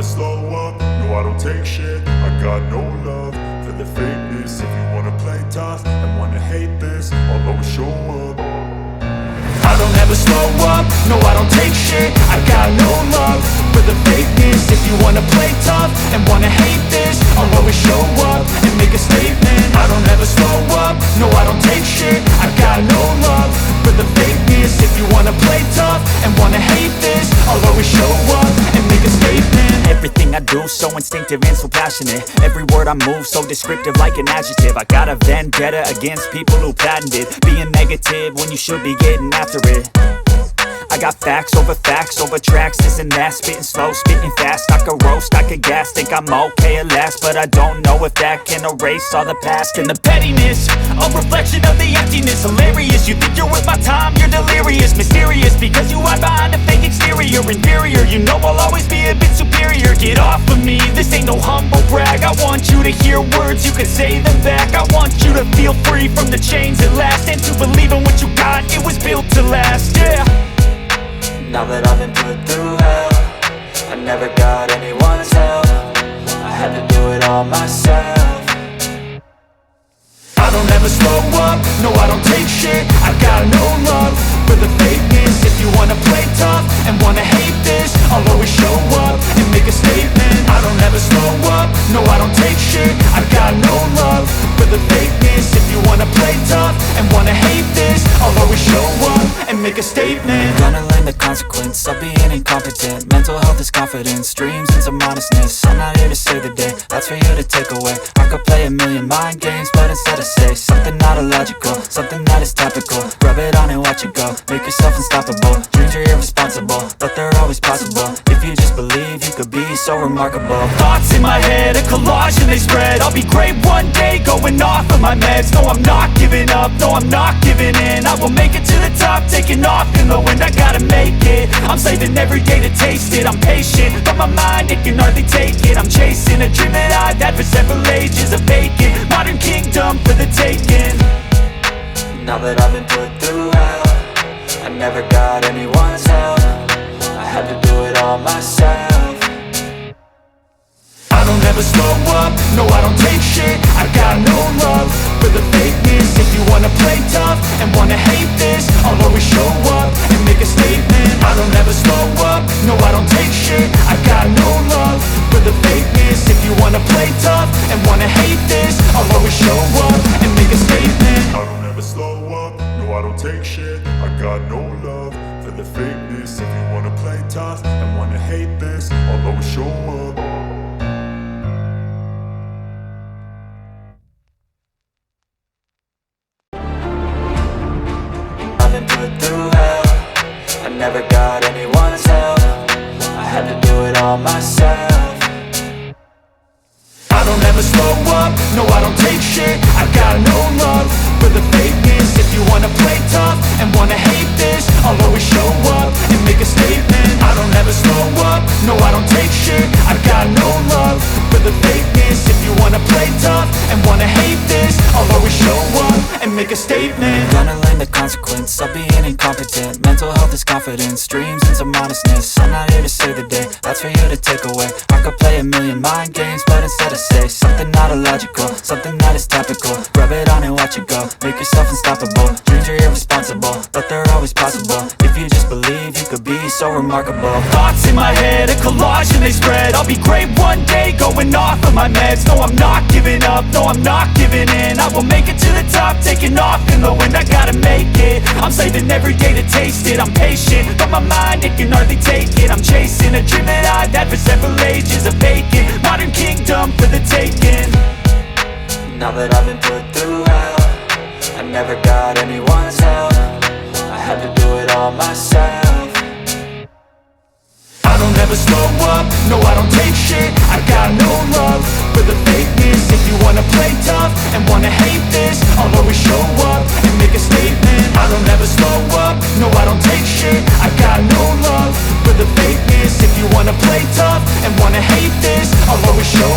slow up, no I don't take shit. I got no love for the fakeness. If you wanna play tough and wanna hate this, I'll always show up. I don't ever slow up, no I don't take shit. I got no love for the fakeness. If you wanna play tough and wanna hate this, I'll always show up and make a statement. I don't ever slow up, no I don't take shit. I got no love for the fakeness. If you wanna play tough and wanna hate this, I'll always show up and make a statement. Everything I do so instinctive and so passionate. Every word I move so descriptive like an adjective. I got a vendetta against people who patented being negative when you should be getting after it. I got facts over tracks, this and that. Spitting slow, spitting fast, I could roast, I could gas. Think I'm okay at last, but I don't know if that can erase all the past. And the pettiness, a reflection of the emptiness. Hilarious, you think you're worth my time, you're delirious. Mysterious, because you hide behind a fake exterior. Inferior, you know I'll always be a bit superior. Get off of me, this ain't no humble brag. I want you to hear words, you can say them back. I want you to feel free from the chains at last, and to believe in what you got, it was built to last, yeah. Now that I've been put through hell, I never got anyone's help. I had to do it all myself. I don't ever slow up, no I don't take shit. I got no love for the fakeness. If you wanna play tough and wanna hate this, I'll always show up and make a statement. I don't ever slow up, no I don't take shit. I got no love for the fakeness. If you wanna play tough and wanna hate this, I'll always show up and make a statement. Gonna learn the consequence of being incompetent. Mental health is confidence, dreams and some honestness. I'm not here to save the day, that's for you to take away. I could play a million mind games, but instead I say something not illogical, something that is topical. Rub it on and watch it go, make yourself unstoppable. Dreams are irresponsible, but they're always possible. If you just believe, you could be so remarkable. Thoughts in my head, a collage and they spread. I'll be great one day, going off of my meds. No, I'm not giving up, no, I'm not giving in. I will make it to the top, taking off in the wind. I gotta make it, I'm saving every day to taste it. I'm patient, but my mind, it can hardly take it. I'm chasing a dream that I've had for several ages. A vacant, modern kingdom for the taking. Now that I've been put through hell, I never got anyone's help. I had to do it all myself. I don't ever slow up, no I don't take shit. I got no love for the fakeness. If you wanna play tough and wanna hate this, I'll always show up and make a statement. I don't ever slow up, no I don't take shit. I got no love for the fakeness. If you wanna play tough and wanna hate this, I'll always show up and make a statement. I don't ever slow up, no I don't take shit. I got no love for the fakeness. If you wanna play tough and wanna hate this, I'll always show up. Been put through hell, I never got anyone's help. I had to do it all myself. I don't ever slow up, no I don't take shit. I got no love for the fakeness. If you wanna play tough and wanna hate this, I'll always show up and make a statement. I don't ever slow up, no I don't take shit. I got no love for the fakeness. If you wanna play tough and wanna hate this, I'll always show up and make a statement. Gonna learn the consequence of being incompetent. Mental health is confidence, dreams and some honestness. I'm not here to save the day, that's for you to take away. I could play a million mind games, but instead I say something not illogical, something that is topical. Rub it on and watch it go, make yourself unstoppable. Dreams are irresponsible, but they're always possible. If you just believe, you could be so remarkable. Thoughts in my head, a collage and they spread. I'll be great one day, going off of my meds. No, I'm not giving up, no, I'm not giving in. I will make it to the top, taking off in the wind. I gotta make it, I'm saving every day to taste it. I'm patient, but my mind, it can hardly take it. I'm chasing a dream that I've had for several ages. A vacant, modern kingdom for the taking. Now that I've been put through hell, I never got anyone's help. I had to do it all myself. I don't ever slow up, no I don't take shit. I got no love for the fakeness. If you wanna play tough and wanna hate this, I'll always show up and make a statement. I don't ever slow up, no I don't take shit. I got no love for the fakeness. If you wanna play tough and wanna hate this, I'll always show